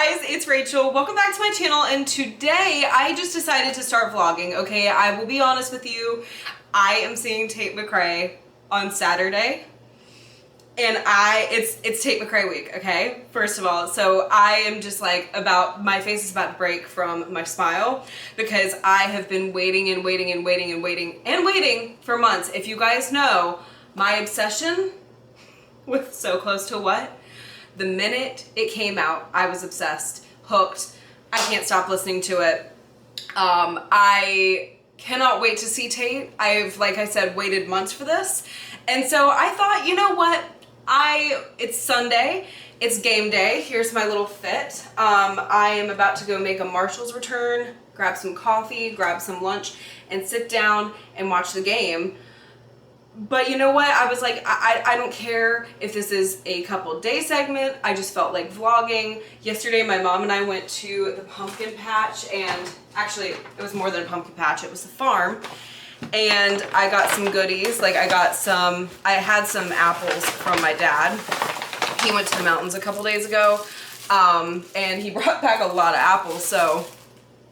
guys, it's Rachel. Welcome back to my channel, and today I just decided to start vlogging, okay? I will be honest with you, I am seeing Tate McRae on Saturday, and it's Tate McRae week, okay? First of all, so I am just like my face is about to break from my smile because I have been waiting and waiting and waiting and waiting and waiting for months. If you guys know, my obsession with So Close to What? The minute it came out, I was obsessed, hooked. I can't stop listening to it. I cannot wait to see Tate. I've, like I said, waited months for this. And so I thought, you know what? It's Sunday. It's game day. Here's my little fit. I am about to go make a Marshall's return, grab some coffee, grab some lunch, and sit down and watch the game. But you know what? I was like, I don't care if this is a couple day segment. I just felt like vlogging. Yesterday, my mom and I went to the pumpkin patch, and actually, it was more than a pumpkin patch. It was the farm. And I got some goodies. Like I had some apples from my dad. He went to the mountains a couple days ago, and he brought back a lot of apples, so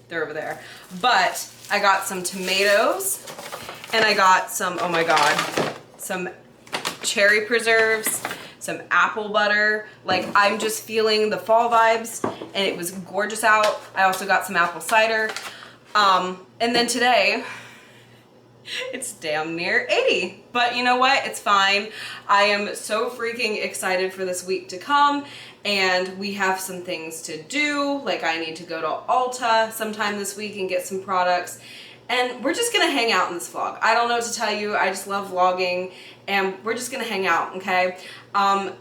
they're over there. But I got some tomatoes. And I got some, oh my God, some cherry preserves, some apple butter. Like, I'm just feeling the fall vibes, and it was gorgeous out. I also got some apple cider. And then today, it's damn near 80. But you know what? It's fine. I am so freaking excited for this week to come, and we have some things to do. Like, I need to go to Ulta sometime this week and get some products. And we're just gonna hang out in this vlog. I don't know what to tell you. I just love vlogging, and we're just gonna hang out, okay?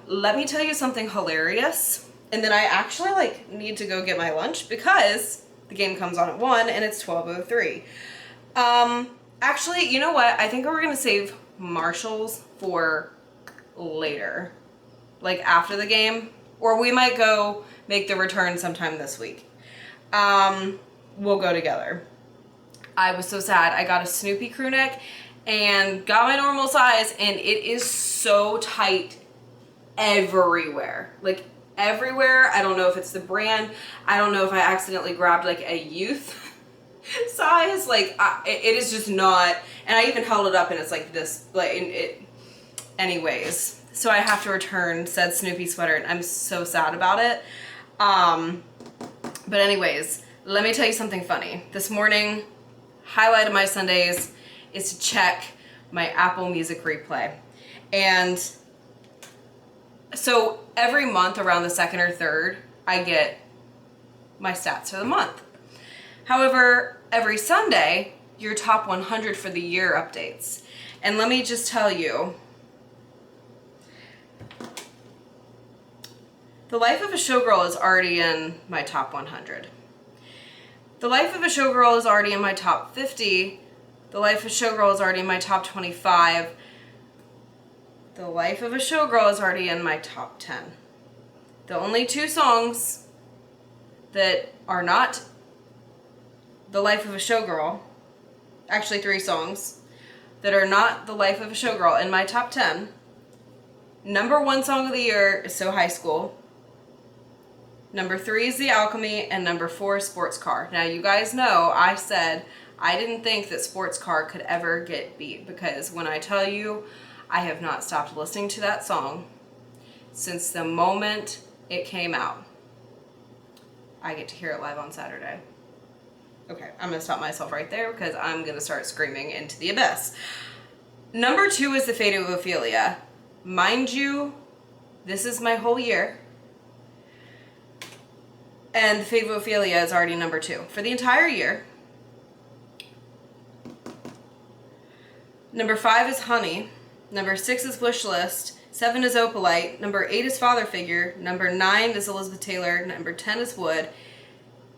Let me tell you something hilarious. And then I actually need to go get my lunch because the game comes on at 1 and it's 12:03. Actually, you know what? I think we're gonna save Marshall's for later, like after the game, or we might go make the return sometime this week. We'll go together. I was so sad. I got a Snoopy crew neck and got my normal size, and it is so tight everywhere. Like everywhere. I don't know if it's the brand. I don't know if I accidentally grabbed like a youth size. Like it is just not, and I even held it up and it's like this, like anyways. So I have to return said Snoopy sweater, and I'm so sad about it. But anyways, let me tell you something funny. This morning, highlight of my Sundays is to check my Apple Music replay. And so every month around the 2nd or 3rd, I get my stats for the month. However, every Sunday, your top 100 for the year updates. And let me just tell you, The Life of a Showgirl is already in my top 100. The Life of a Showgirl is already in my top 50. The Life of a Showgirl is already in my top 25. The Life of a Showgirl is already in my top 10. The only 2 songs that are not The Life of a Showgirl, actually 3 songs, that are not The Life of a Showgirl in my top 10. Number 1 song of the year is So High School. Number 3 is The Alchemy, and number 4 is Sports Car. Now, you guys know I said I didn't think that Sports Car could ever get beat, because when I tell you, I have not stopped listening to that song since the moment it came out. I get to hear it live on Saturday. Okay, I'm gonna stop myself right there because I'm gonna start screaming into the abyss. Number 2 is The Fate of Ophelia. Mind you, this is my whole year. And The Fate of Ophelia is already number 2 for the entire year. Number 5 is Honey. Number 6 is Wish List. 7 is Opalite. Number 8 is Father Figure. Number 9 is Elizabeth Taylor. Number 10 is Wood.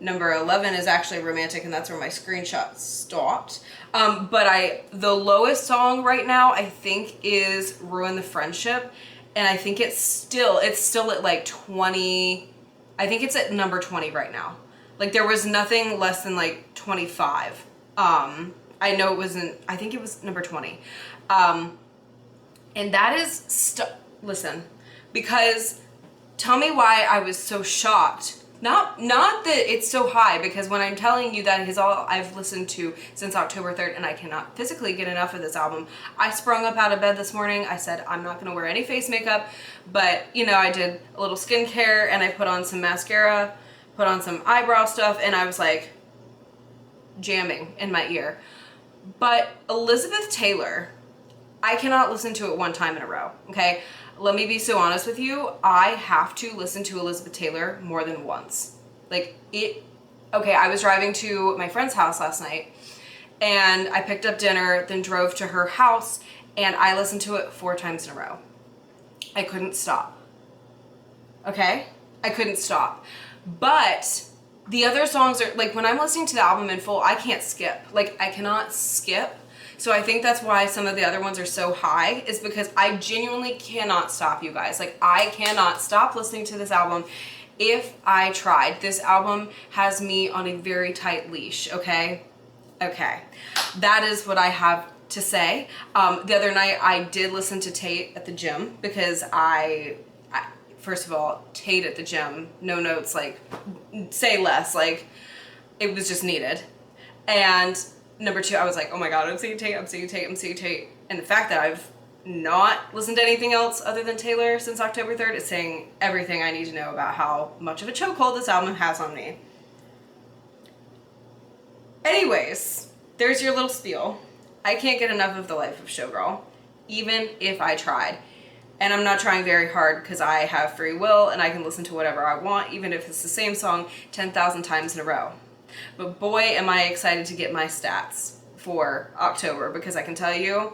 Number 11 is actually Romantic, and that's where my screenshot stopped. But the lowest song right now, I think, is Ruin the Friendship. And I think it's still at like 20... I think it's at number 20 right now. Like, there was nothing less than like 25. I know it wasn't, I think it was number 20. And that is, listen, because tell me why I was so shocked Not that it's so high, because when I'm telling you that is all I've listened to since October 3rd and I cannot physically get enough of this album. I sprung up out of bed this morning. I said I'm not gonna wear any face makeup, but you know, I did a little skincare and I put on some mascara, put on some eyebrow stuff, and I was like jamming in my ear. But Elizabeth Taylor, I cannot listen to it one time in a row, okay? Let me be so honest with you. I have to listen to Elizabeth Taylor more than once. Like okay, I was driving to my friend's house last night and I picked up dinner, then drove to her house, and I listened to it 4 times in a row. I couldn't stop. Okay? I couldn't stop. But the other songs are, like, when I'm listening to the album in full, I can't skip. Like, I cannot skip. So I think that's why some of the other ones are so high, is because I genuinely cannot stop, you guys. Like, I cannot stop listening to this album if I tried. This album has me on a very tight leash, okay? Okay. That is what I have to say. The other night I did listen to Tate at the gym because first of all, Tate at the gym, no notes, like, say less, like, it was just needed. And number 2, I was like, oh my God, I'm seeing Tate, I'm seeing Tate, I'm seeing Tate. And the fact that I've not listened to anything else other than Taylor since October 3rd is saying everything I need to know about how much of a chokehold this album has on me. Anyways, there's your little spiel. I can't get enough of The Life of Showgirl, even if I tried. And I'm not trying very hard because I have free will and I can listen to whatever I want, even if it's the same song 10,000 times in a row. But boy, am I excited to get my stats for October, because I can tell you,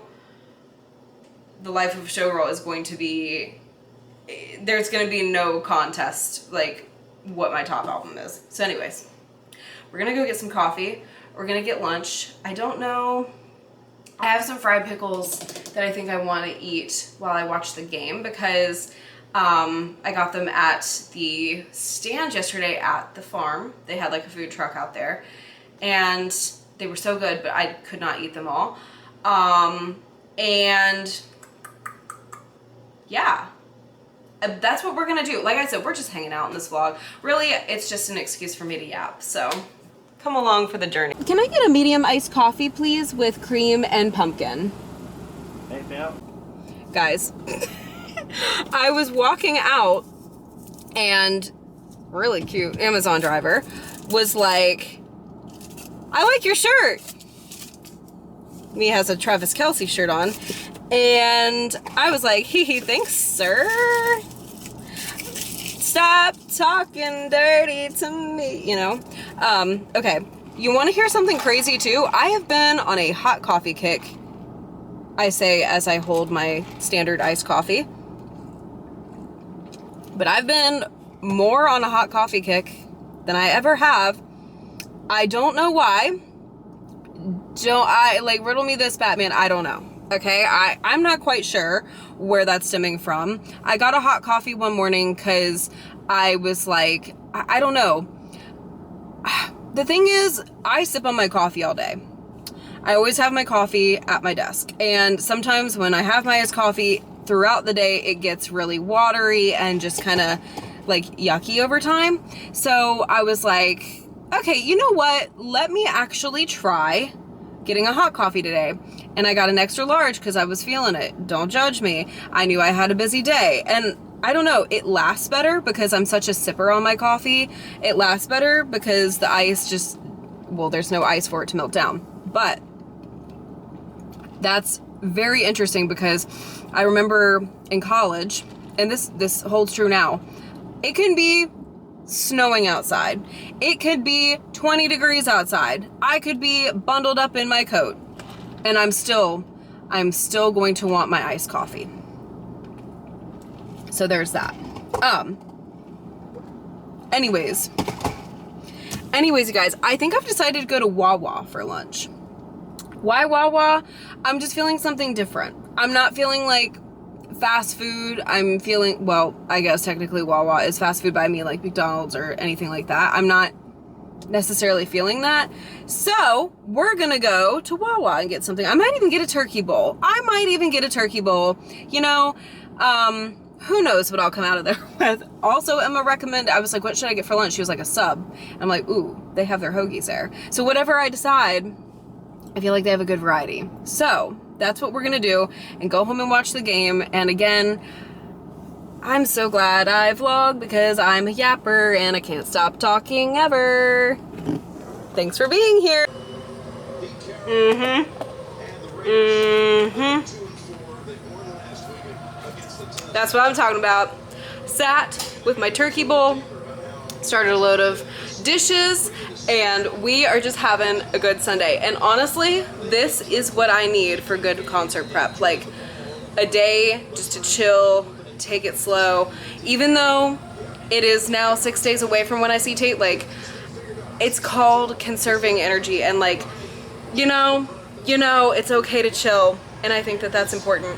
The Life of a Showgirl is going to be, there's going to be no contest like what my top album is. So anyways, we're going to go get some coffee. We're going to get lunch. I don't know. I have some fried pickles that I think I want to eat while I watch the game, because I got them at the stand yesterday at the farm. They had like a food truck out there and they were so good, but I could not eat them all. And yeah, that's what we're gonna do. Like I said, we're just hanging out in this vlog. Really, it's just an excuse for me to yap. So come along for the journey. Can I get a medium iced coffee, please, with cream and pumpkin? Anything else? Guys, I was walking out and really cute Amazon driver was like, I like your shirt. He has a Travis Kelce shirt on. And I was like, hee hee, thanks, sir. Stop talking dirty to me, you know? Okay, you want to hear something crazy too? I have been on a hot coffee kick, I say as I hold my standard iced coffee. But I've been more on a hot coffee kick than I ever have. I don't know why. Riddle me this, Batman, I don't know. Okay, I'm not quite sure where that's stemming from. I got a hot coffee one morning because I was like, I don't know. The thing is, I sip on my coffee all day. I always have my coffee at my desk. And sometimes when I have my iced coffee throughout the day, it gets really watery and just kind of like yucky over time. So I was like, okay, you know what? Let me actually try getting a hot coffee today. And I got an extra large because I was feeling it. Don't judge me. I knew I had a busy day. And I don't know, it lasts better because I'm such a sipper on my coffee. It lasts better because the ice just, well, there's no ice for it to melt down. But that's very interesting because I remember in college, and this holds true now, it can be snowing outside. It could be 20 degrees outside. I could be bundled up in my coat. And I'm still going to want my iced coffee. So there's that. Anyways, you guys, I think I've decided to go to Wawa for lunch. Why Wawa? I'm just feeling something different. I'm not feeling like fast food. I'm feeling, well, I guess technically Wawa is fast food by me, like McDonald's or anything like that. I'm not necessarily feeling that. So we're gonna go to Wawa and get something. I might even get a turkey bowl. You know, who knows what I'll come out of there with. Also, Emma recommended, I was like, what should I get for lunch? She was like, a sub. I'm like, ooh, they have their hoagies there. So whatever I decide, I feel like they have a good variety. So that's what we're gonna do, and go home and watch the game. And again, I'm so glad I vlog because I'm a yapper and I can't stop talking ever. Thanks for being here. That's what I'm talking about. Sat with my turkey bowl, started a load of dishes, and we are just having a good Sunday. And honestly, this is what I need for good concert prep. Like a day just to chill, take it slow. Even though it is now 6 days away from when I see Tate, like, it's called conserving energy, and like, you know, it's okay to chill, and I think that that's important.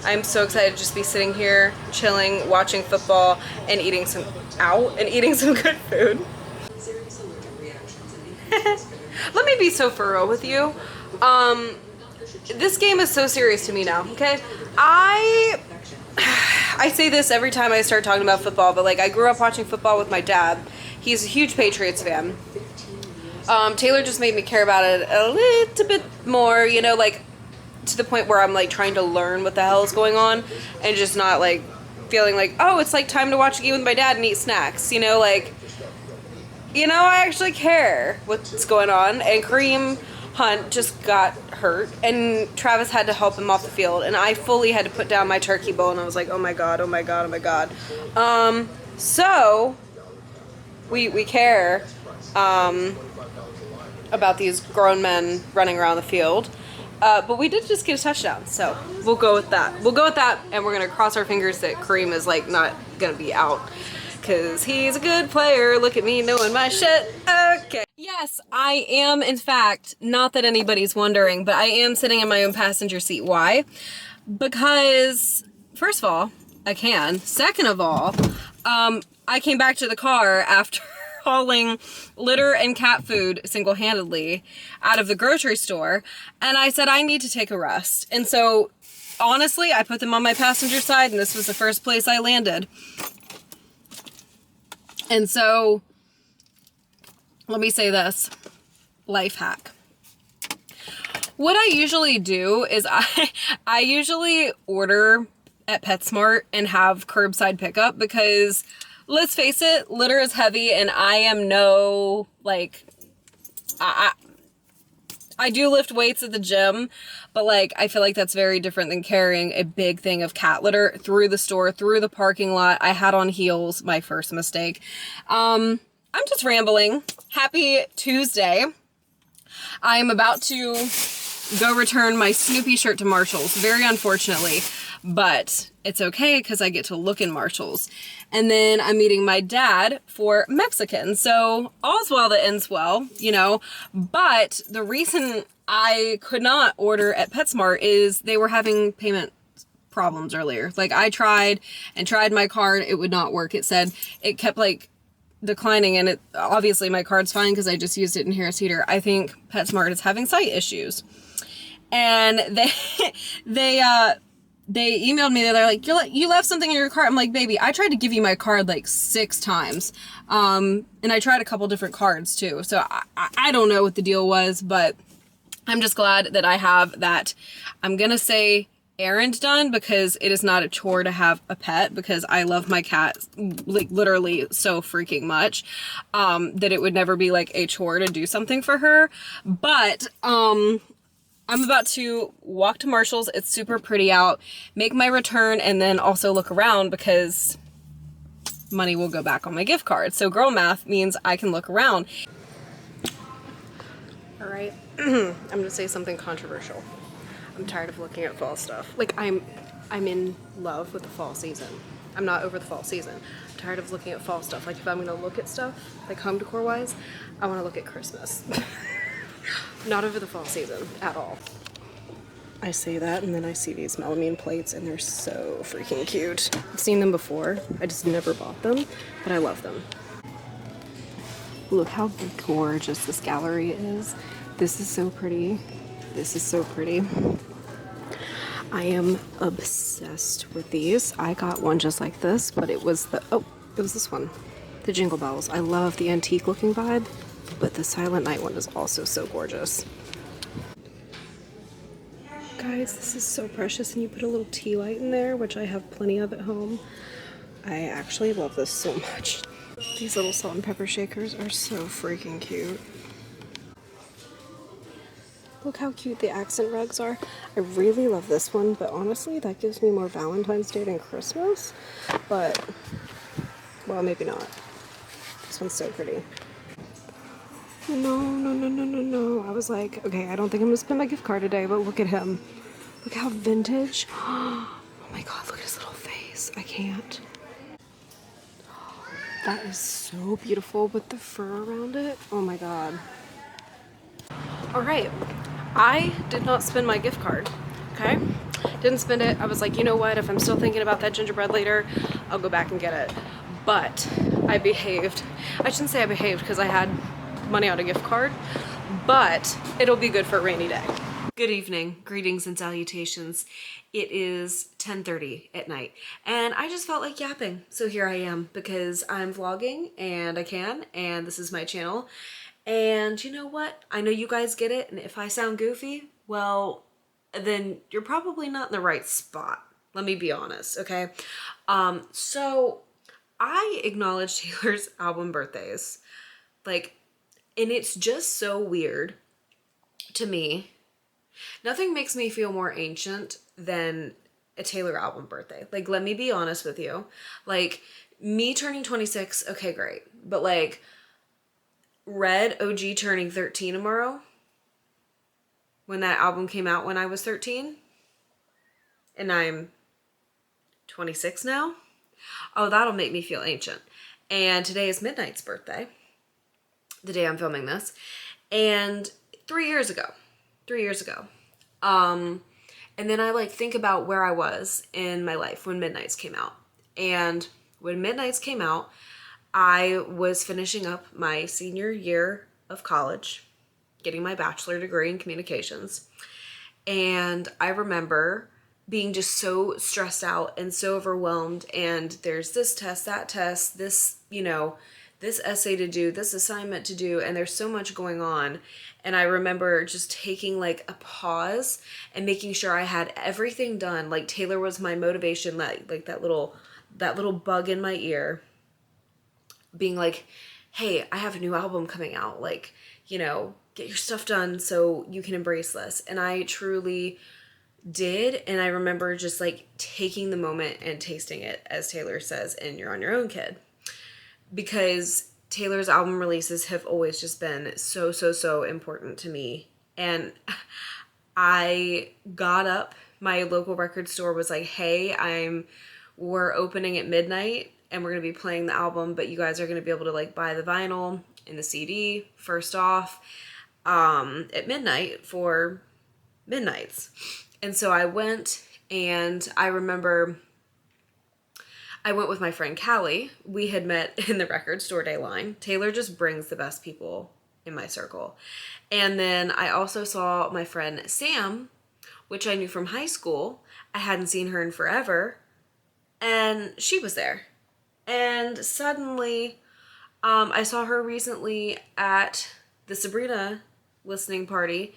I'm so excited to just be sitting here, chilling, watching football, and eating some good food. Let me be so for real with you. This game is so serious to me now, okay? I say this every time I start talking about football, but like, I grew up watching football with my dad. He's a huge Patriots fan. Taylor just made me care about it a little bit more, you know, like to the point where I'm like trying to learn what the hell is going on, and just not like feeling like, oh, it's like time to watch a game with my dad and eat snacks, you know, like, you know, I actually care what's going on. And Kareem Hunt just got hurt, and Travis had to help him off the field, and I fully had to put down my turkey bowl, and I was like, oh my god, oh my god, oh my god. So we care about these grown men running around the field, but we did just get a touchdown, so we'll go with that. We'll go with that, and we're gonna cross our fingers that Kareem is like not gonna be out, because he's a good player. Look at me knowing my shit. Okay. Yes, I am, in fact, not that anybody's wondering, but I am sitting in my own passenger seat. Why? Because, first of all, I can. Second of all, I came back to the car after hauling litter and cat food single-handedly out of the grocery store, and I said I need to take a rest. And so, honestly, I put them on my passenger side, and this was the first place I landed. And so, let me say this, life hack. What I usually do is I usually order at PetSmart and have curbside pickup, because let's face it, litter is heavy, and I am no, like, I do lift weights at the gym, but like, I feel like that's very different than carrying a big thing of cat litter through the store, through the parking lot. I had on heels, my first mistake. I'm just rambling. Happy Tuesday. I am about to go return my Snoopy shirt to Marshall's, very unfortunately, but it's okay because I get to look in Marshall's. And then I'm meeting my dad for Mexican, so all's well that ends well, you know. But the reason I could not order at PetSmart is they were having payment problems earlier. Like, I tried my card, it would not work. It said, it kept like declining, and it obviously my card's fine because I just used it in Harris Teeter. I think PetSmart is having site issues, and they emailed me. They're like, you left something in your cart. I'm like, baby, I tried to give you my card like 6 times, and I tried a couple different cards too, so I don't know what the deal was, but I'm just glad that I have that, I'm gonna say, errand done, because it is not a chore to have a pet, because I love my cat like literally so freaking much, that it would never be like a chore to do something for her. But I'm about to walk to Marshall's. It's super pretty out, make my return, and then also look around, because money will go back on my gift card. So girl math means I can look around. All right, I'm gonna say something controversial. I'm tired of looking at fall stuff. Like, I'm in love with the fall season. I'm not over the fall season. I'm tired of looking at fall stuff. Like, if I'm gonna look at stuff, like home decor wise, I wanna look at Christmas. Not over the fall season at all. I say that, and then I see these melamine plates, and they're so freaking cute. I've seen them before. I just never bought them, but I love them. Look how gorgeous this gallery is. This is so pretty. This is so pretty. I am obsessed with these. I got one just like this, but it was this one. The Jingle Bells. I love the antique looking vibe, but the Silent Night one is also so gorgeous. Guys, this is so precious, and you put a little tea light in there, which I have plenty of at home. I actually love this so much. These little salt and pepper shakers are so freaking cute. Look how cute the accent rugs are. I really love this one, but honestly, that gives me more Valentine's Day than Christmas. But, well, maybe not. This one's so pretty. No, no, no, no, no, no. I was like, okay, I don't think I'm gonna spend my gift card today, but look at him. Look how vintage. Oh my god, look at his little face. I can't. That is so beautiful with the fur around it. Oh my god. All right, I did not spend my gift card, okay? Didn't spend it. I was like, you know what? If I'm still thinking about that gingerbread later, I'll go back and get it. But I behaved. I shouldn't say I behaved because I had money on a gift card, but it'll be good for a rainy day. Good evening, greetings and salutations. It is 10:30 at night and I just felt like yapping. So here I am because I'm vlogging and I can, and this is my channel. And you know what? I know you guys get it, and if I sound goofy, well, then you're probably not in the right spot. Let me be honest, okay? So I acknowledge Taylor's album birthdays. Like, and it's just so weird to me. Nothing makes me feel more ancient than a Taylor album birthday. Like, let me be honest with you. Like, me turning 26, okay, great. But like, Red OG turning 13 tomorrow, when that album came out when I was 13, and I'm 26 now. Oh, that'll make me feel ancient. And today is Midnight's birthday, the day I'm filming this. And 3 years ago, and then I like think about where I was in my life when Midnight's came out. And when Midnight's came out, I was finishing up my senior year of college, getting my bachelor degree in communications. And I remember being just so stressed out and so overwhelmed. And there's this test, that test, this, you know, this essay to do, this assignment to do, and there's so much going on. And I remember just taking like a pause and making sure I had everything done. Like, Taylor was my motivation, like that little bug in my ear, being like, hey, I have a new album coming out, like, you know, get your stuff done so you can embrace this. And I truly did. And I remember just like taking the moment and tasting it, as Taylor says, and You're on Your Own, Kid. Because Taylor's album releases have always just been so, so, so important to me. And I got up, my local record store was like, hey, we're opening at midnight and we're going to be playing the album, but you guys are going to be able to like buy the vinyl and the CD first off at midnight for Midnights. And so I went, and I remember I went with my friend Callie. We had met in the record store day line. Taylor just brings the best people in my circle. And then I also saw my friend Sam, which I knew from high school. I hadn't seen her in forever, and she was there. And suddenly, I saw her recently at the Sabrina listening party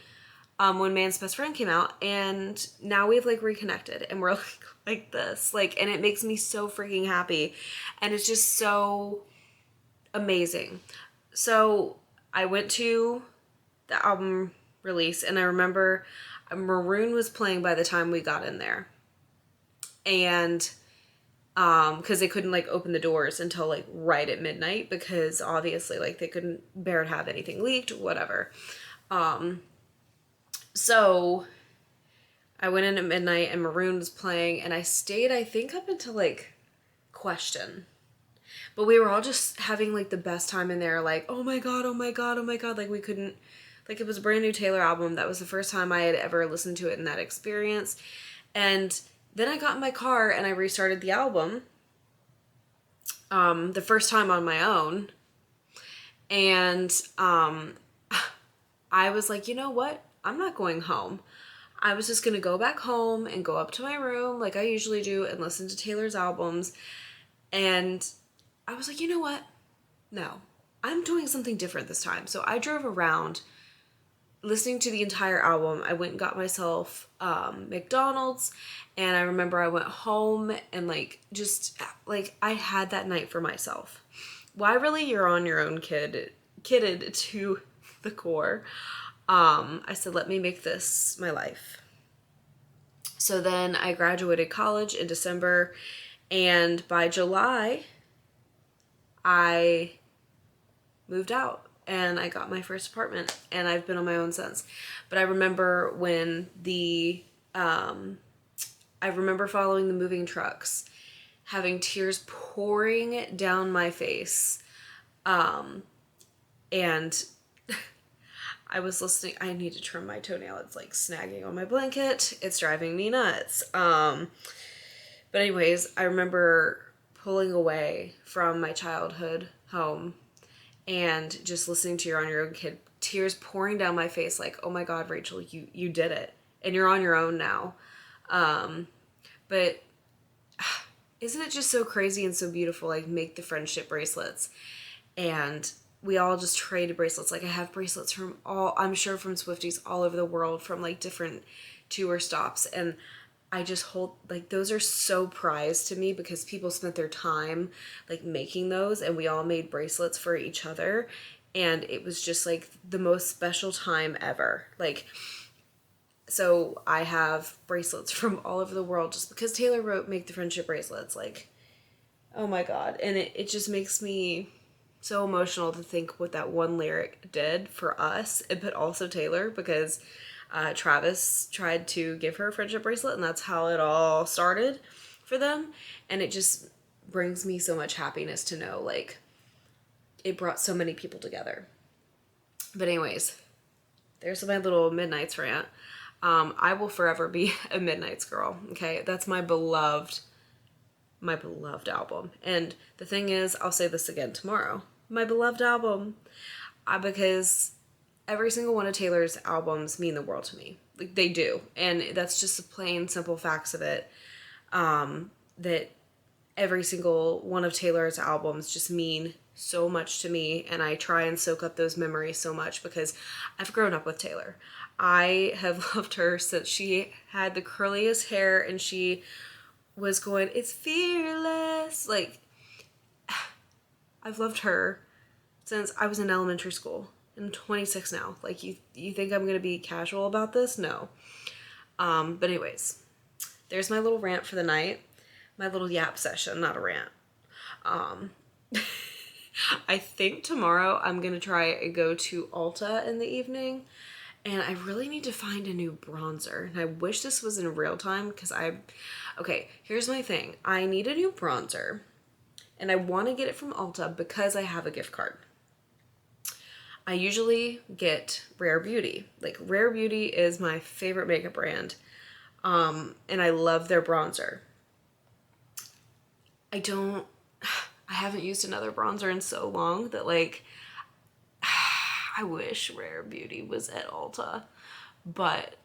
when Man's Best Friend came out, and now we've like reconnected, and we're like this, like, and it makes me so freaking happy, and it's just so amazing. So I went to the album release, and I remember Maroon was playing by the time we got in there, and because they couldn't like open the doors until like right at midnight, because obviously like they couldn't bear to have anything leaked, whatever. So I went in at midnight and Maroon was playing, and I stayed, I think, up until like Question. But we were all just having like the best time in there, like, oh my god, oh my god, oh my god. Like, we couldn't, like, it was a brand new Taylor album. That was the first time I had ever listened to it in that experience. And then I got in my car and I restarted the album the first time on my own. And I was like, you know what? I'm not going home. I was just gonna go back home and go up to my room like I usually do and listen to Taylor's albums. And I was like, you know what? No, I'm doing something different this time. So I drove around listening to the entire album. I went and got myself McDonald's, and I remember I went home and like just like I had that night for myself. Why really? You're on your own, kidded to the core. I said, let me make this my life. So then I graduated college in December, and by July, I moved out and I got my first apartment, and I've been on my own since. But I remember when I remember following the moving trucks, having tears pouring down my face. And I was listening. I need to trim my toenail. It's like snagging on my blanket. It's driving me nuts. But anyways, I remember pulling away from my childhood home and just listening to You're on Your Own, Kid, tears pouring down my face like, oh my God, Rachel, you did it. And you're on your own now. But isn't it just so crazy and so beautiful? Like, make the friendship bracelets. And we all just traded bracelets. Like, I have bracelets from I'm sure from Swifties all over the world, from like different tour stops. And I just hold, like, those are so prized to me because people spent their time like making those, and we all made bracelets for each other. And it was just like the most special time ever. Like, so I have bracelets from all over the world just because Taylor wrote Make the Friendship Bracelets. Like, oh my God. And it just makes me so emotional to think what that one lyric did for us, but also Taylor, because Travis tried to give her a friendship bracelet, and that's how it all started for them. And it just brings me so much happiness to know, like, it brought so many people together. But anyways, there's my little Midnights rant. I will forever be a Midnights girl. Okay, that's my beloved album. And the thing is, I'll say this again tomorrow, my beloved album, because every single one of Taylor's albums mean the world to me. Like, they do. And that's just the plain, simple facts of it. That every single one of Taylor's albums just mean so much to me. And I try and soak up those memories so much because I've grown up with Taylor. I have loved her since she had the curliest hair and she was going, it's fearless. Like, I've loved her since I was in elementary school. I'm 26 now. Like, you think I'm gonna be casual about this? No. But anyways, there's my little rant for the night. My little yap session, not a rant. I think tomorrow I'm gonna try and go to Ulta in the evening, and I really need to find a new bronzer. And I wish this was in real time because okay, here's my thing. I need a new bronzer, and I want to get it from Ulta because I have a gift card. I usually get Rare Beauty. Like, Rare Beauty is my favorite makeup brand, and I love their bronzer. I haven't used another bronzer in so long that, like, I wish Rare Beauty was at Ulta. But,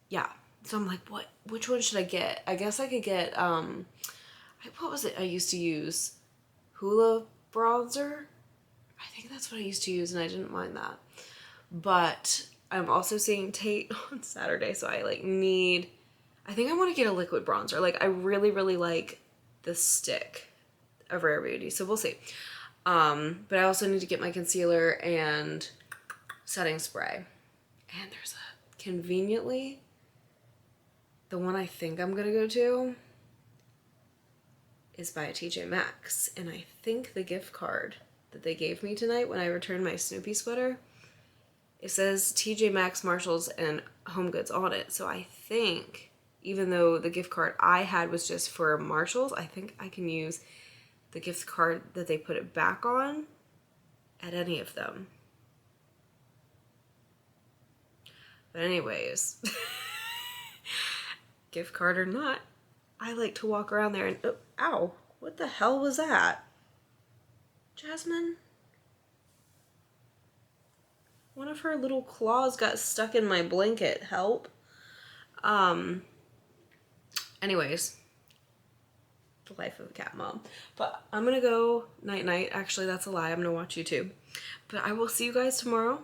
yeah. So I'm like, which one should I get? I guess I could get, what was it I used to use? Hoola bronzer? I think that's what I used to use, and I didn't mind that. But I'm also seeing Tate on Saturday, so I think I want to get a liquid bronzer. Like, I really, really like the stick of Rare Beauty, so we'll see. But I also need to get my concealer and setting spray. And there's conveniently, the one I think I'm gonna go to is by a TJ Maxx. And I think the gift card that they gave me tonight when I returned my Snoopy sweater, it says TJ Maxx, Marshalls, and Home Goods on it. So I think, even though the gift card I had was just for Marshalls, I think I can use the gift card that they put it back on at any of them. But anyways, gift card or not, I like to walk around there and, oh, ow, what the hell was that? Jasmine? One of her little claws got stuck in my blanket. Help. Anyways, the life of a cat mom. But I'm gonna go night-night. Actually, that's a lie. I'm gonna watch YouTube. But I will see you guys tomorrow.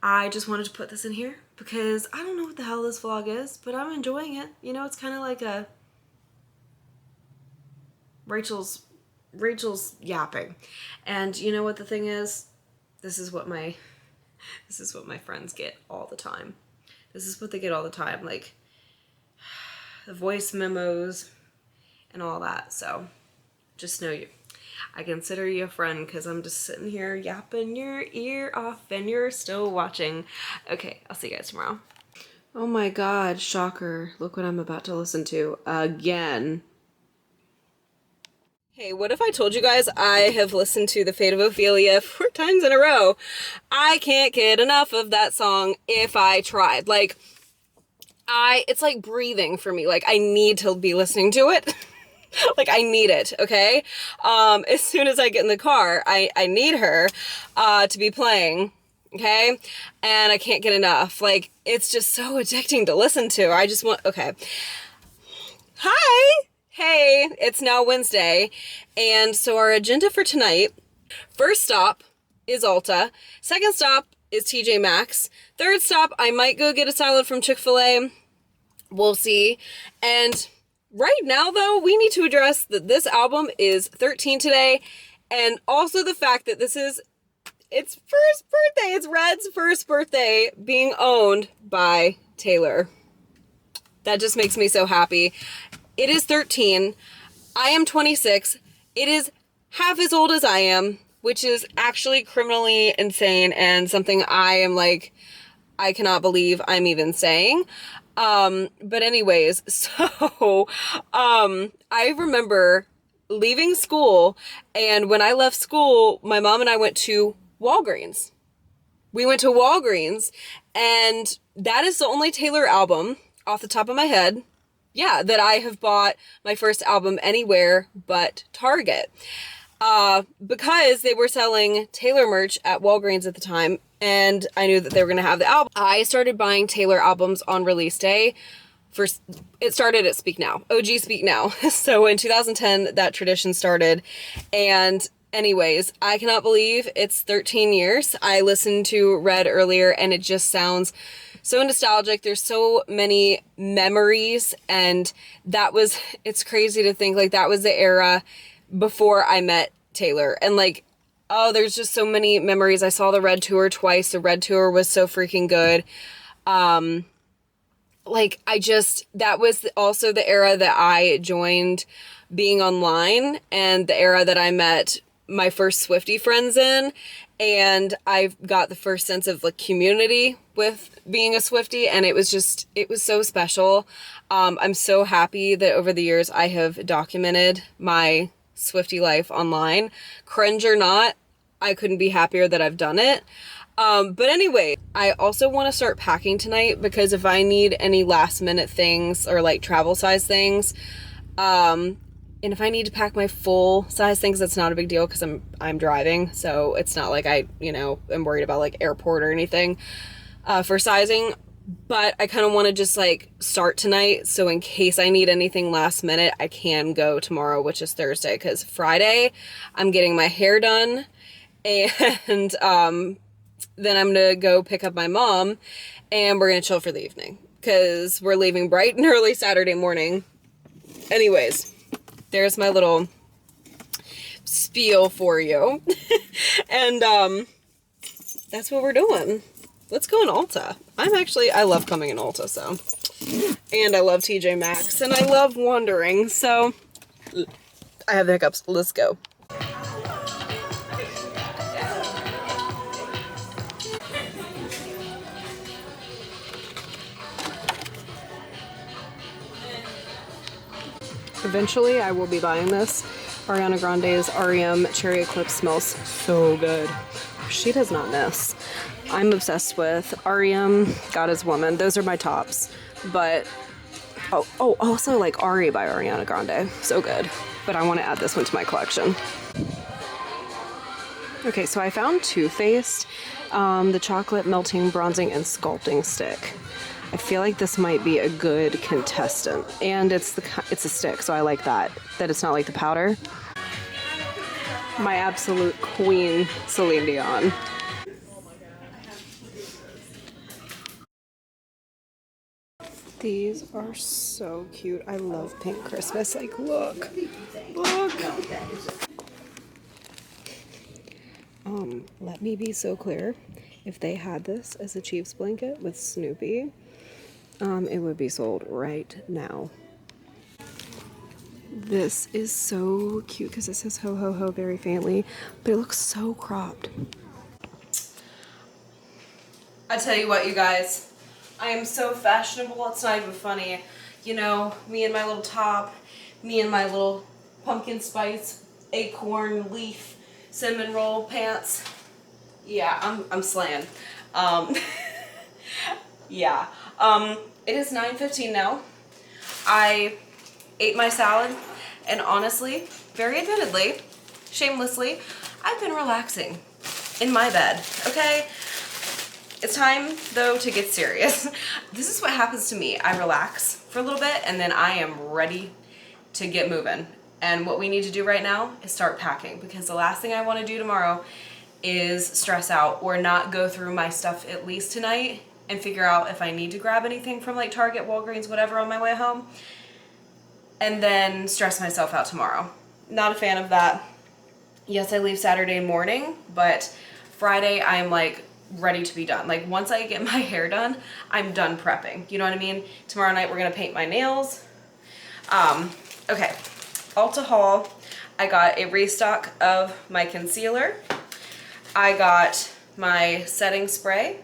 I just wanted to put this in here because I don't know what the hell this vlog is, but I'm enjoying it. You know, it's kind of like a Rachel's yapping. And you know what the thing is? This is what my friends get all the time. This is what they get all the time, like the voice memos and all that. So just know I consider you a friend because I'm just sitting here yapping your ear off and you're still watching. Okay, I'll see you guys tomorrow. Oh my God, shocker. Look what I'm about to listen to again. Hey, what if I told you guys I have listened to The Fate of Ophelia 4 times in a row? I can't get enough of that song if I tried. Like, it's like breathing for me. Like, I need to be listening to it. Like, I need it, okay? As soon as I get in the car, I need her to be playing, okay? And I can't get enough. Like, it's just so addicting to listen to. I just want, okay. Hi! Hey, it's now Wednesday, and so our agenda for tonight, first stop is Ulta, second stop is TJ Maxx, third stop, I might go get a salad from Chick-fil-A, we'll see, and right now, though, we need to address that this album is 13 today, and also the fact that this is its first birthday. It's Red's first birthday being owned by Taylor. That just makes me so happy. It is 13. I am 26. It is half as old as I am, which is actually criminally insane and something I am like, I cannot believe I'm even saying. But anyways, so, I remember leaving school, and when I left school, my mom and I went to Walgreens. We went to Walgreens, and that is the only Taylor album, off the top of my head, yeah, that I have bought my first album anywhere but Target. Because they were selling Taylor merch at Walgreens at the time, and I knew that they were going to have the album. I started buying Taylor albums on release day. It started at Speak Now, OG Speak Now. So in 2010, that tradition started. And anyways, I cannot believe it's 13 years. I listened to Red earlier, and it just sounds so nostalgic. There's so many memories, and it's crazy to think like that was the era before I met Taylor, and like, oh, there's just so many memories. I saw the Red Tour twice. The Red Tour was so freaking good. Like, that was also the era that I joined being online, and the era that I met my first Swiftie friends in, and I got the first sense of like community with being a Swiftie, and it was so special. I'm so happy that over the years I have documented my Swiftie life online. Cringe or not, I couldn't be happier that I've done it. But anyway, I also want to start packing tonight, because if I need any last minute things or like travel size things, and if I need to pack my full size things, that's not a big deal because I'm driving. So it's not like I, am worried about like airport or anything, for sizing. But I kind of want to just like start tonight. So in case I need anything last minute, I can go tomorrow, which is Thursday, because Friday I'm getting my hair done, and, then I'm going to go pick up my mom, and we're going to chill for the evening because we're leaving bright and early Saturday morning. Anyways, there's my little spiel for you. And, that's what we're doing. Let's go in Ulta. I love coming in Ulta, so. And I love TJ Maxx, and I love wandering, so. I have the hiccups. Let's go. Eventually, I will be buying this. Ariana Grande's REM Cherry Eclipse smells so good. She does not miss. I'm obsessed with REM, God is Woman. Those are my tops. But, also like Ari by Ariana Grande. So good. But I want to add this one to my collection. Okay, so I found Too Faced, the chocolate melting bronzing and sculpting stick. I feel like this might be a good contestant, and it's a stick, so I like that it's not like the powder. My absolute queen, Celine Dion. These are so cute. I love pink Christmas. Like, look. Let me be so clear. If they had this as a Chiefs blanket with Snoopy, it would be sold right now. This is so cute because it says ho ho ho very faintly, but it looks so cropped. I tell you what, you guys, I am so fashionable, it's not even funny. You know, me and my little top, me and my little pumpkin spice, acorn leaf, cinnamon roll pants. Yeah, I'm slaying. Yeah. It is 9:15 now. I ate my salad, and honestly, very admittedly, shamelessly, I've been relaxing in my bed, okay? It's time, though, to get serious. This is what happens to me. I relax for a little bit, and then I am ready to get moving. And what we need to do right now is start packing, because the last thing I want to do tomorrow is stress out or not go through my stuff at least tonight and figure out if I need to grab anything from like Target, Walgreens, whatever on my way home, and then stress myself out tomorrow. Not a fan of that. Yes, I leave Saturday morning, but Friday I'm like ready to be done. Like once I get my hair done, I'm done prepping. You know what I mean? Tomorrow night we're gonna paint my nails. Okay, Ulta haul. I got a restock of my concealer. I got my setting spray.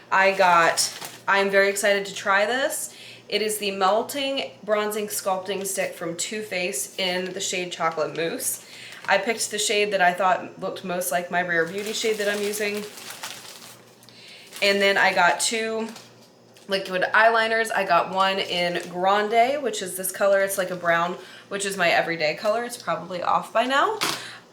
I'm very excited to try this. It is the Melting Bronzing Sculpting Stick from Too Faced in the shade Chocolate Mousse. I picked the shade that I thought looked most like my Rare Beauty shade that I'm using. And then I got 2 liquid eyeliners. I got one in Grande, which is this color. It's like a brown, which is my everyday color. It's probably off by now.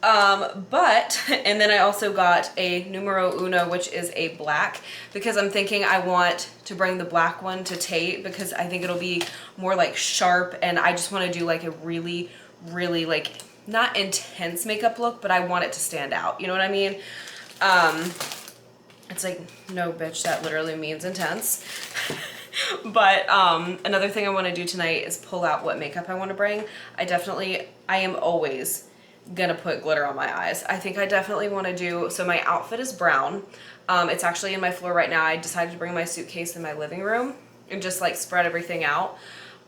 And then I also got a numero uno, which is a black, because I'm thinking I want to bring the black one to Tate because I think it'll be more like sharp, and I just want to do like a really, really like not intense makeup look, but I want it to stand out. You know what I mean? It's like, no bitch, that literally means intense. But another thing I want to do tonight is pull out what makeup I want to bring. I am always gonna put glitter on my eyes. I think I definitely want to do, so my outfit is brown. It's actually in my floor right now. I decided to bring my suitcase in my living room and just like spread everything out.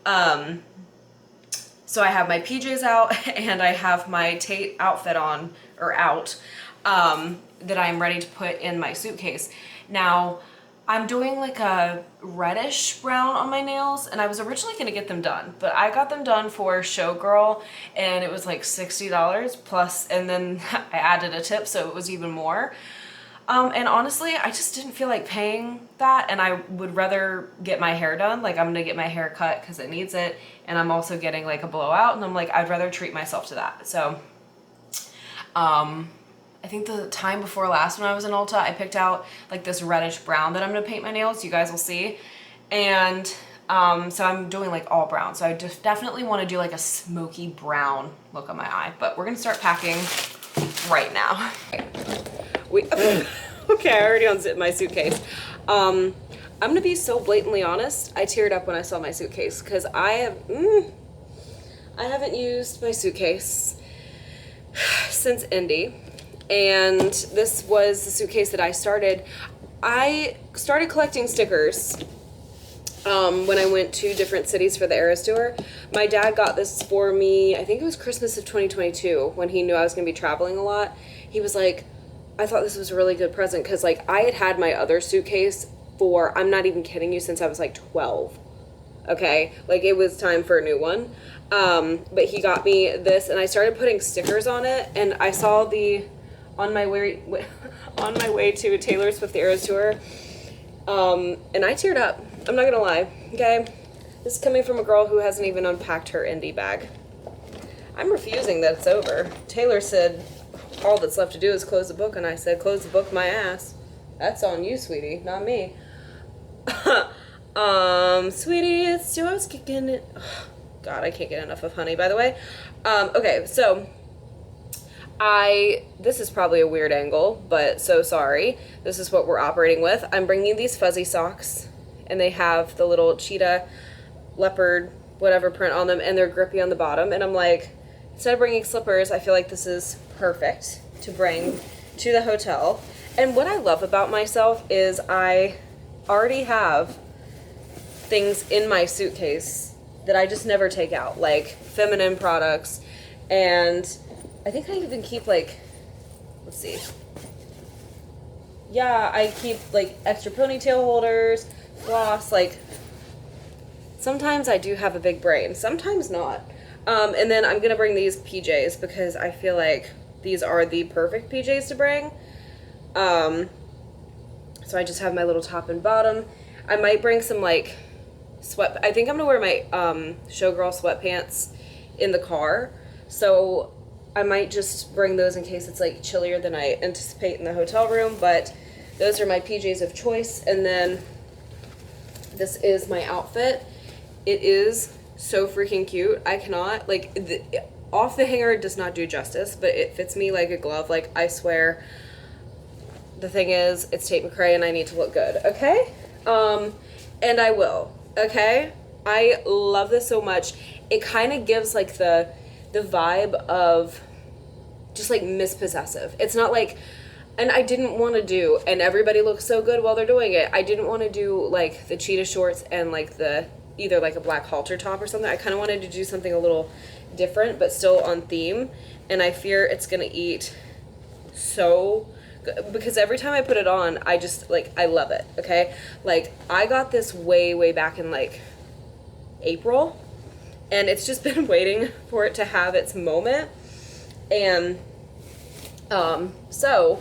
So I have my PJs out and I have my Tate outfit on, or out, that I'm ready to put in my suitcase. Now, I'm doing like a reddish brown on my nails, and I was originally gonna get them done, but I got them done for Showgirl and it was like $60 plus, and then I added a tip, so it was even more. And honestly, I just didn't feel like paying that, and I would rather get my hair done. Like I'm gonna get my hair cut because it needs it, and I'm also getting like a blowout, and I'm like, I'd rather treat myself to that. So, I think the time before last when I was in Ulta, I picked out like this reddish brown that I'm gonna paint my nails. You guys will see. And so I'm doing like all brown. So I just definitely wanna do like a smoky brown look on my eye. But we're gonna start packing right now. Okay, I already unzipped my suitcase. I'm gonna be so blatantly honest. I teared up when I saw my suitcase because I haven't used my suitcase since Indy. And this was the suitcase that I started collecting stickers when I went to different cities for the Eras tour. My dad got this for me, I think it was Christmas of 2022, when he knew I was going to be traveling a lot. He was like, I thought this was a really good present, because like I had my other suitcase for, I'm not even kidding you, since I was like 12. Okay, like it was time for a new one. But he got me this, and I started putting stickers on it, and I saw on my way to Taylor Swift the Eras tour, and I teared up. I'm not gonna lie. Okay, this is coming from a girl who hasn't even unpacked her indie bag. I'm refusing that it's over. Taylor said, all that's left to do is close the book, and I said, close the book my ass. That's on you, sweetie, not me. Sweetie, it's yours kicking it. Oh, God, I can't get enough of honey, by the way. Okay, so this is probably a weird angle, but so sorry. This is what we're operating with. I'm bringing these fuzzy socks, and they have the little cheetah, leopard, whatever print on them, and they're grippy on the bottom. And I'm like, instead of bringing slippers, I feel like this is perfect to bring to the hotel. And what I love about myself is I already have things in my suitcase that I just never take out, like feminine products, and I think I even keep like, let's see. Yeah, I keep like extra ponytail holders, floss, like sometimes I do have a big brain, sometimes not. And then I'm gonna bring these PJs because I feel like these are the perfect PJs to bring. So I just have my little top and bottom. I might bring some like I think I'm gonna wear my showgirl sweatpants in the car. So I might just bring those in case it's like chillier than I anticipate in the hotel room, but those are my PJs of choice. And then this is my outfit. It is so freaking cute. I cannot, like, off the hanger does not do justice, but it fits me like a glove. Like, I swear. The thing is, it's Tate McRae and I need to look good, okay? And I will, okay? I love this so much. It kind of gives like the vibe of just like Miss Possessive. It's not like, and I didn't want to do, and everybody looks so good while they're doing it. I didn't want to do like the cheetah shorts and like either like a black halter top or something. I kind of wanted to do something a little different, but still on theme. And I fear it's going to eat so good, because every time I put it on, I just like, I love it. Okay. Like I got this way back in like April, and it's just been waiting for it to have its moment. And so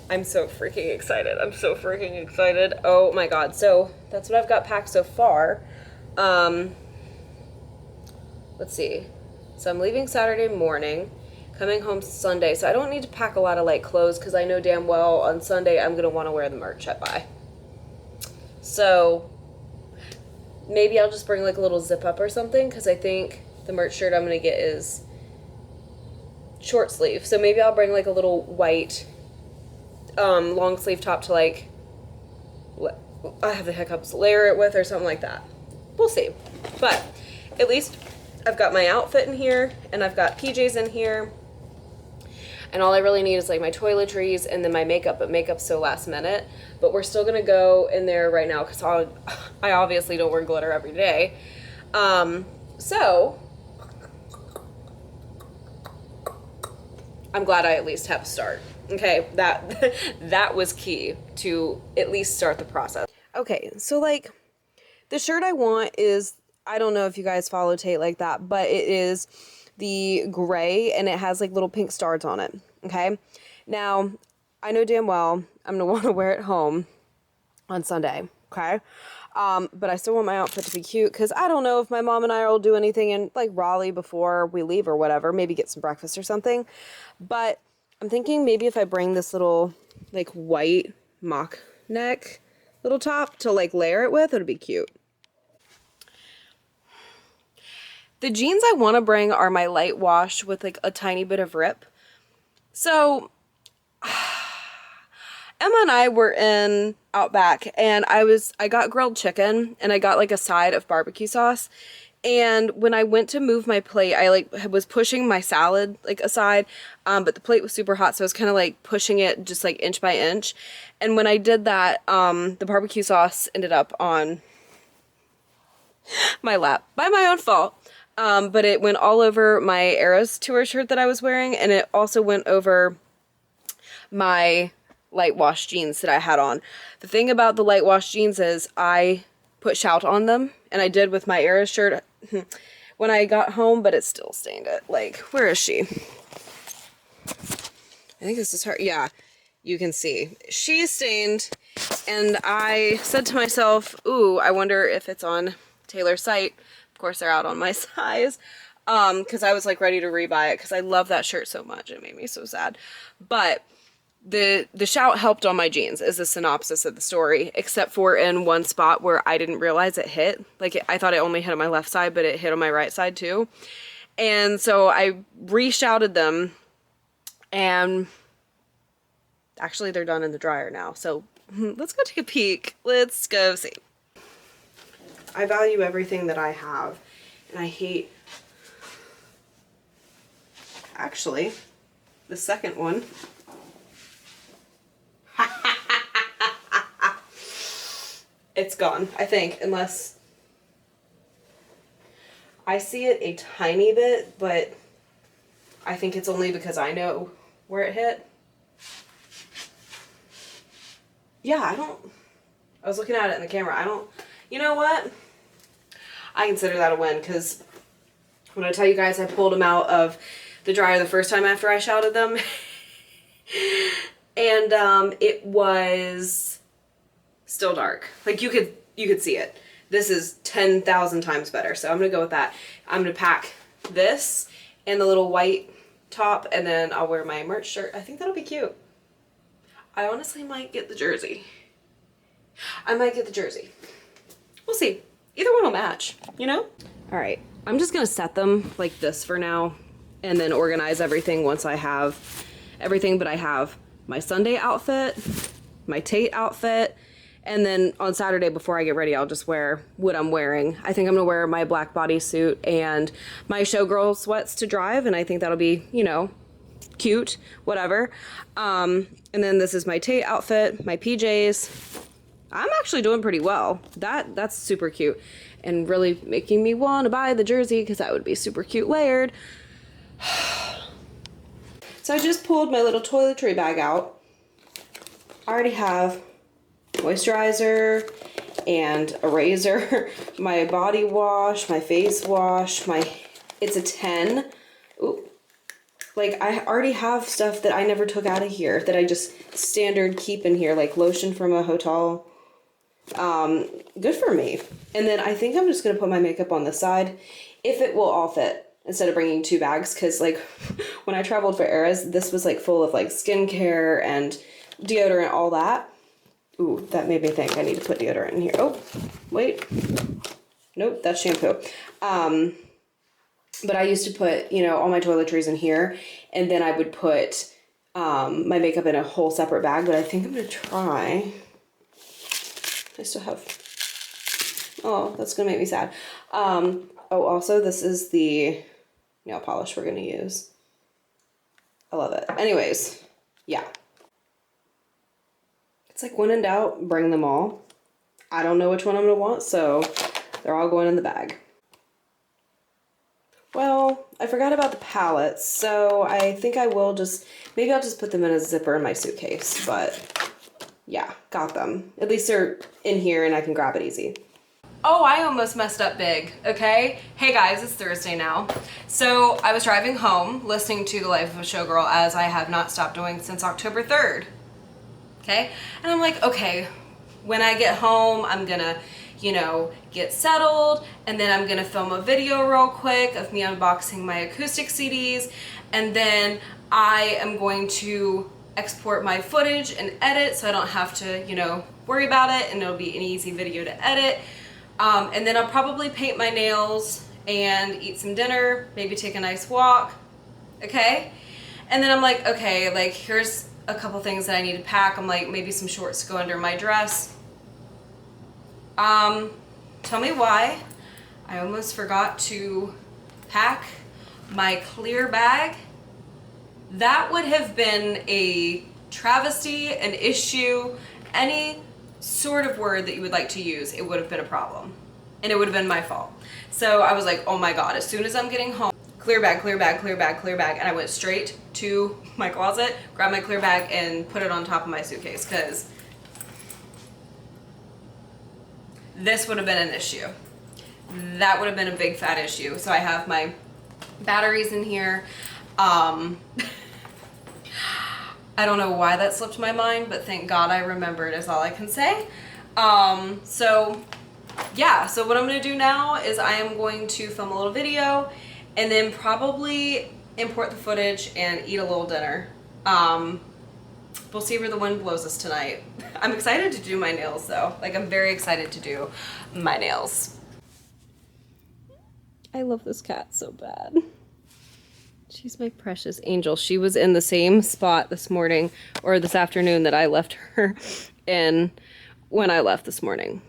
I'm so freaking excited. I'm so freaking excited. Oh my God. So that's what I've got packed so far. Let's see. So I'm leaving Saturday morning, coming home Sunday. So I don't need to pack a lot of light clothes because I know damn well on Sunday I'm going to want to wear the merch I buy. So maybe I'll just bring like a little zip up or something, because I think the merch shirt I'm going to get is short sleeve. So maybe I'll bring like a little white long sleeve top to like, I have the hiccups, layer it with or something like that. We'll see. But at least I've got my outfit in here, and I've got PJs in here, and all I really need is like my toiletries and then my makeup, but makeup's so last minute. But we're still gonna go in there right now because I obviously don't wear glitter every day. So I'm glad I at least have a start. Okay, that was key to at least start the process. Okay, so like the shirt I want is, I don't know if you guys follow Tate like that, but it is the gray and it has like little pink stars on it. Okay, now I know damn well I'm gonna want to wear it home on Sunday. Okay, but I still want my outfit to be cute because I don't know if my mom and I will do anything in like Raleigh before we leave or whatever. Maybe get some breakfast or something. But I'm thinking maybe if I bring this little like white mock neck little top to like layer it with, it'll be cute. The jeans I want to bring are my light wash with like a tiny bit of rip. So Emma and I were in Outback, and I got grilled chicken and I got like a side of barbecue sauce. And when I went to move my plate, I like was pushing my salad like aside, but the plate was super hot, so I was kind of like pushing it just like inch by inch. And when I did that, the barbecue sauce ended up on my lap by my own fault. But it went all over my Eras tour shirt that I was wearing, and it also went over my light wash jeans that I had on. The thing about the light wash jeans is I put shout on them, and I did with my Eras shirt when I got home, but it still stained it. Like, where is she? I think this is her. Yeah, you can see. She's stained, and I said to myself, ooh, I wonder if it's on Taylor's site. Of course, they're out on my size. because I was like ready to rebuy it because I love that shirt so much. It made me so sad. But the shout helped on my jeans is the synopsis of the story, except for in one spot where I didn't realize it hit. Like, I thought it only hit on my left side, but it hit on my right side too. And so I re-shouted them, and actually they're done in the dryer now. So let's go take a peek. Let's go see. I value everything that I have, and I hate, actually, the second one. It's gone, I think, unless I see it a tiny bit, but I think it's only because I know where it hit. Yeah, I was looking at it in the camera. You know what? I consider that a win, because when I tell you guys I pulled them out of the dryer the first time after I shouted them, and it was still dark. Like, you could see it. This is 10,000 times better, so I'm gonna go with that. I'm gonna pack this and the little white top, and then I'll wear my merch shirt. I think that'll be cute. I honestly might get the jersey. I might get the jersey. We'll see. Either one will match, you know? All right, I'm just gonna set them like this for now, and then organize everything once I have everything. But I have my Sunday outfit, my Tate outfit, and then on Saturday before I get ready, I'll just wear what I'm wearing. I think I'm gonna wear my black bodysuit and my showgirl sweats to drive, and I think that'll be, you know, cute, whatever. And then this is my Tate outfit, my PJs. I'm actually doing pretty well. That's super cute, and really making me want to buy the jersey because that would be super cute layered. So I just pulled my little toiletry bag out. I already have moisturizer and a razor, my body wash, my face wash, it's a 10. Ooh. Like, I already have stuff that I never took out of here that I just standard keep in here, like lotion from a hotel. Good for me. And then I think I'm just gonna put my makeup on the side, if it will all fit, instead of bringing 2 bags, because like when I traveled for Eras, this was like full of like skincare and deodorant, all that. Ooh, that made me think I need to put deodorant in here. Oh, wait. Nope, that's shampoo. But I used to put, you know, all my toiletries in here, and then I would put my makeup in a whole separate bag. But I think I'm gonna try. I still have, oh, that's gonna make me sad. Oh, also, this is the nail polish we're gonna use. I love it. Anyways, yeah. It's like, when in doubt, bring them all. I don't know which one I'm gonna want, so they're all going in the bag. Well, I forgot about the palettes, so I think I will maybe I'll just put them in a zipper in my suitcase, but yeah, got them. At least they're in here and I can grab it easy. Oh, I almost messed up big, okay? Hey guys, it's Thursday now. So I was driving home listening to The Life of a Showgirl, as I have not stopped doing since October 3rd. Okay? And I'm like, okay, when I get home, I'm gonna, you know, get settled, and then I'm gonna film a video real quick of me unboxing my acoustic CDs, and then I am going to export my footage and edit so I don't have to, you know, worry about it, and it'll be an easy video to edit. And then I'll probably paint my nails and eat some dinner, maybe take a nice walk, okay? And then I'm like, okay, like, here's a couple things that I need to pack. I'm like, maybe some shorts to go under my dress. Tell me why I almost forgot to pack my clear bag. That would have been a travesty, an issue, any sort of word that you would like to use. It would have been a problem, and it would have been my fault. So I was like, oh my God, as soon as I'm getting home, clear bag, clear bag, clear bag, clear bag. And I went straight to my closet, grabbed my clear bag, and put it on top of my suitcase, because this would have been an issue. That would have been a big fat issue. So I have my batteries in here. I don't know why that slipped my mind, but thank God I remembered, is all I can say. So yeah, so what I'm gonna do now is I am going to film a little video, and then probably import the footage and eat a little dinner. We'll see where the wind blows us tonight. I'm excited to do my nails though. Like, I'm very excited to do my nails. I love this cat so bad. She's my precious angel. She was in the same spot this morning, or this afternoon, that I left her in when I left this morning.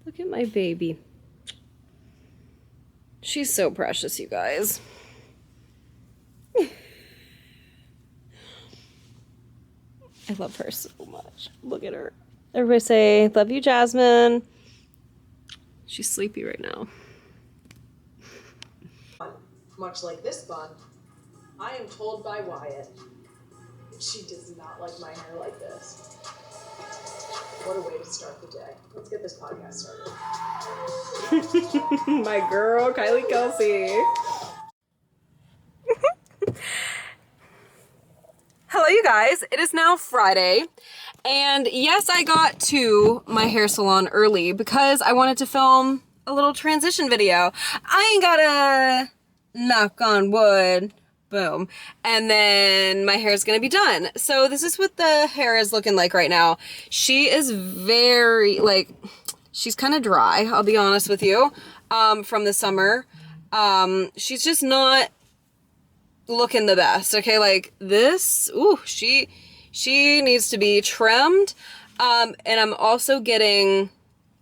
Look at my baby. She's so precious, you guys. I love her so much. Look at her. Everybody say, love you, Jasmine. She's sleepy right now. Much like this bun, I am told by Wyatt she does not like my hair like this. What a way to start the day. Let's get this podcast started. My girl, Kylie Kelsey. Hello, you guys. It is now Friday. And yes, I got to my hair salon early because I wanted to film a little transition video. I ain't gotta knock on wood. Boom. And then my hair is going to be done. So this is what the hair is looking like right now. She is very, like, she's kind of dry, I'll be honest with you, from the summer. She's just not looking the best. Okay, like this, ooh, she needs to be trimmed. And I'm also getting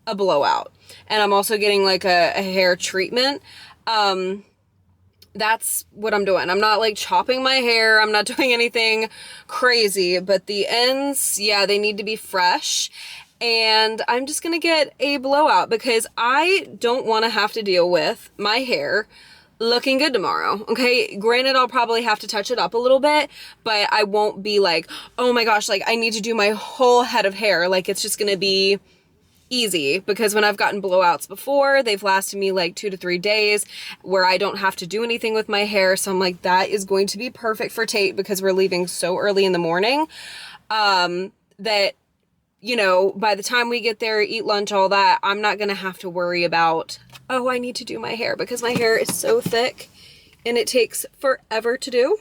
a blowout. And I'm also getting like a hair treatment. That's what I'm doing. I'm not like chopping my hair. I'm not doing anything crazy, but the ends, yeah, they need to be fresh. And I'm just going to get a blowout because I don't want to have to deal with my hair looking good tomorrow. Okay. Granted, I'll probably have to touch it up a little bit, but I won't be like, oh my gosh, like I need to do my whole head of hair. Like it's just going to be easy, because when I've gotten blowouts before, they've lasted me like 2 to 3 days where I don't have to do anything with my hair. So I'm like, that is going to be perfect for Tate because we're leaving so early in the morning, that, you know, by the time we get there, eat lunch, all that, I'm not going to have to worry about, oh, I need to do my hair because my hair is so thick and it takes forever to do.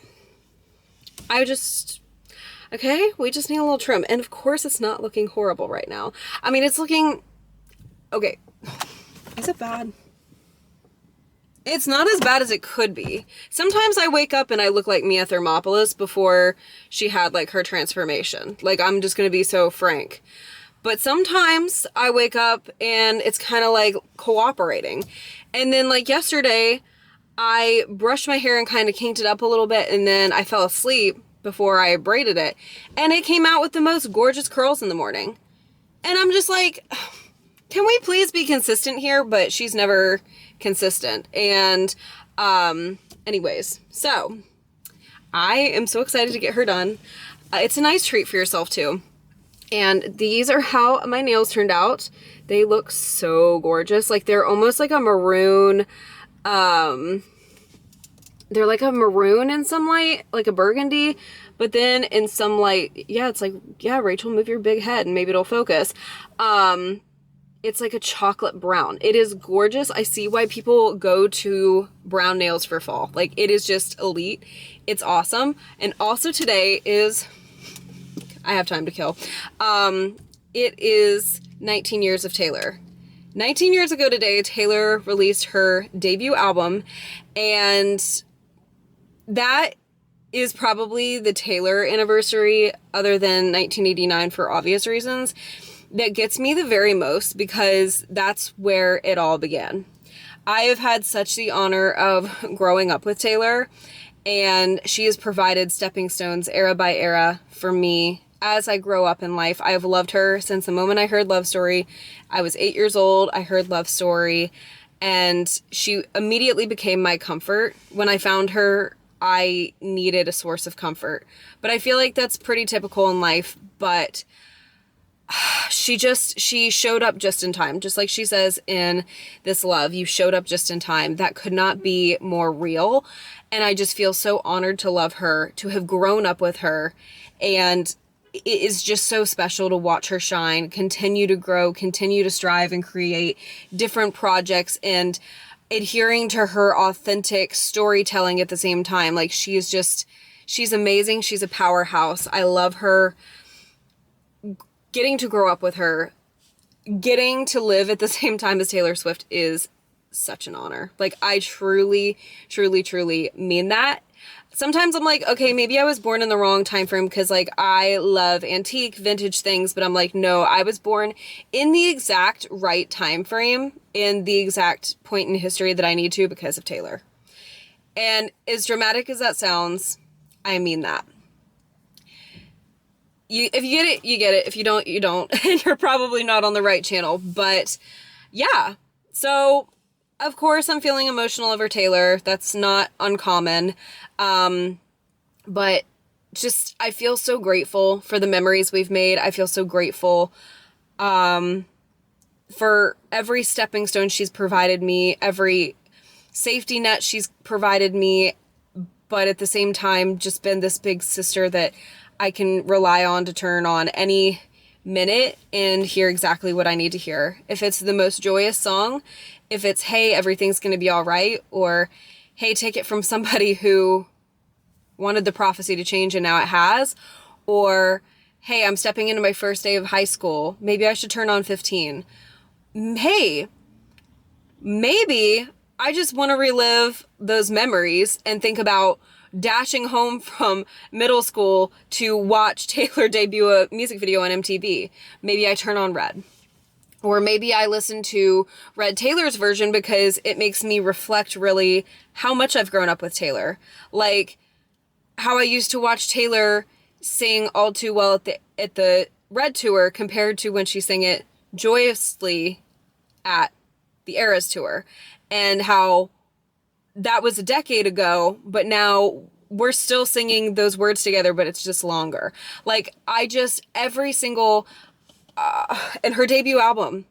Okay, we just need a little trim. And of course it's not looking horrible right now. I mean, it's looking, okay, is it bad? It's not as bad as it could be. Sometimes I wake up and I look like Mia Thermopolis before she had like her transformation. Like, I'm just gonna be so frank. But sometimes I wake up and it's kind of like cooperating. And then like yesterday, I brushed my hair and kind of kinked it up a little bit, and then I fell asleep before I braided it, and it came out with the most gorgeous curls in the morning. And I'm just like, can we please be consistent here? But she's never consistent. And anyways, so I am so excited to get her done. It's a nice treat for yourself too. And these are how my nails turned out. They look so gorgeous. Like they're almost like a maroon, they're like a maroon in some light, like a burgundy, but then in some light, yeah, it's like, yeah, Rachel, move your big head and maybe it'll focus. It's like a chocolate brown. It is gorgeous. I see why people go to brown nails for fall. Like, it is just elite. It's awesome. And also today is, I have time to kill. It is 19 years of Taylor. 19 years ago today, Taylor released her debut album, and that is probably the Taylor anniversary, other than 1989 for obvious reasons, that gets me the very most, because that's where it all began. I have had such the honor of growing up with Taylor, and she has provided stepping stones era by era for me as I grow up in life. I have loved her since the moment I heard Love Story. I was 8 years old. I heard Love Story, and she immediately became my comfort. When I found her, I needed a source of comfort. But I feel like that's pretty typical in life, but she showed up just in time. Just like she says in This Love, you showed up just in time. That could not be more real. And I just feel so honored to love her, to have grown up with her. And it is just so special to watch her shine, continue to grow, continue to strive and create different projects. And adhering to her authentic storytelling at the same time. Like, she's amazing. She's a powerhouse. I love her. Getting to grow up with her, getting to live at the same time as Taylor Swift is such an honor. Like, I truly, truly, truly mean that. Sometimes I'm like, okay, maybe I was born in the wrong time frame because, like, I love antique, vintage things, but I'm like, no, I was born in the exact right time frame, in the exact point in history that I need to because of Taylor. And as dramatic as that sounds, I mean that. If you get it, you get it. If you don't, you don't. And you're probably not on the right channel. But yeah. So, of course, I'm feeling emotional over Taylor. That's not uncommon. But just, I feel so grateful for the memories we've made. I feel so grateful for every stepping stone she's provided me, every safety net she's provided me. But at the same time, just been this big sister that I can rely on to turn on any minute and hear exactly what I need to hear. If it's the most joyous song, if it's, hey, everything's going to be all right, or, hey, take it from somebody who wanted the prophecy to change and now it has, or, hey, I'm stepping into my first day of high school. Maybe I should turn on 15. Hey, maybe I just want to relive those memories and think about dashing home from middle school to watch Taylor debut a music video on MTV. Maybe I turn on Red. Or maybe I listen to Red Taylor's version because it makes me reflect really how much I've grown up with Taylor. Like how I used to watch Taylor sing All Too Well at the Red tour compared to when she sang it joyously at the Eras tour. And how that was a decade ago, but now we're still singing those words together, but it's just longer. Like, every single, and her debut album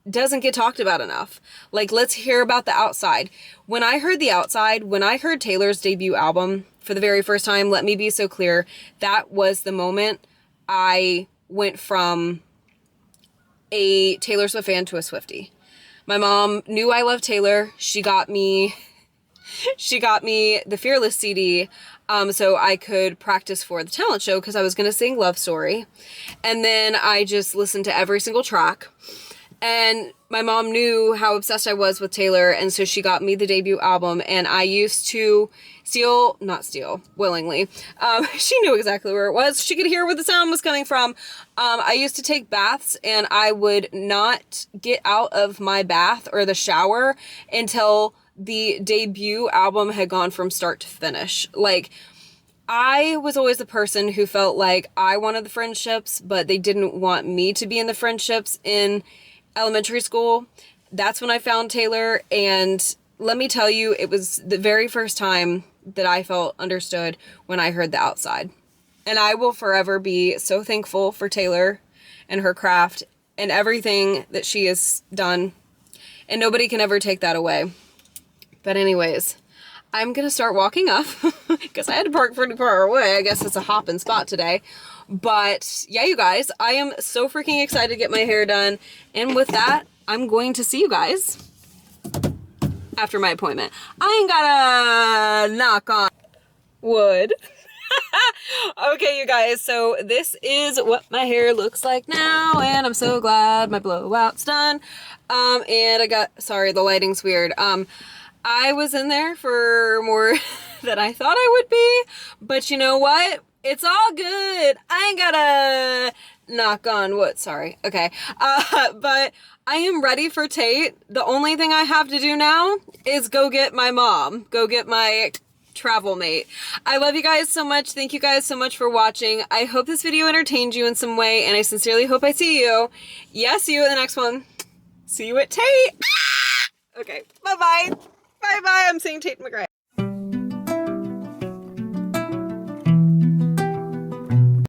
doesn't get talked about enough. Like, let's hear about The Outside. When I heard The Outside, when I heard Taylor's debut album for the very first time, let me be so clear, that was the moment I went from a Taylor Swift fan to a Swiftie. My mom knew I loved Taylor. She got me the Fearless CD so I could practice for the talent show because I was going to sing Love Story. And then I just listened to every single track. And my mom knew how obsessed I was with Taylor, and so she got me the debut album, and I used to willingly. She knew exactly where it was. She could hear where the sound was coming from. I used to take baths, and I would not get out of my bath or the shower until the debut album had gone from start to finish. Like, I was always the person who felt like I wanted the friendships, but they didn't want me to be in the friendships in elementary school. That's when I found Taylor, and let me tell you, it was the very first time that I felt understood when I heard The Outside. And I will forever be so thankful for Taylor and her craft and everything that she has done, and nobody can ever take that away. But anyways, I'm gonna start walking up because I had to park pretty far away. I guess it's a hopping spot today. But yeah, you guys, I am so freaking excited to get my hair done. And with that, I'm going to see you guys after my appointment. I ain't gotta knock on wood. Okay, you guys, so this is what my hair looks like now, and I'm so glad my blowout's done. And sorry, the lighting's weird. I was in there for more than I thought I would be, but you know what? It's all good. I ain't gotta knock on wood. Sorry. Okay. But I am ready for Tate. The only thing I have to do now is go get my mom. Go get my travel mate. I love you guys so much. Thank you guys so much for watching. I hope this video entertained you in some way, and I sincerely hope I see you. Yes, you in the next one. See you at Tate. Okay. Bye-bye. Bye-bye. I'm saying Tate McRae.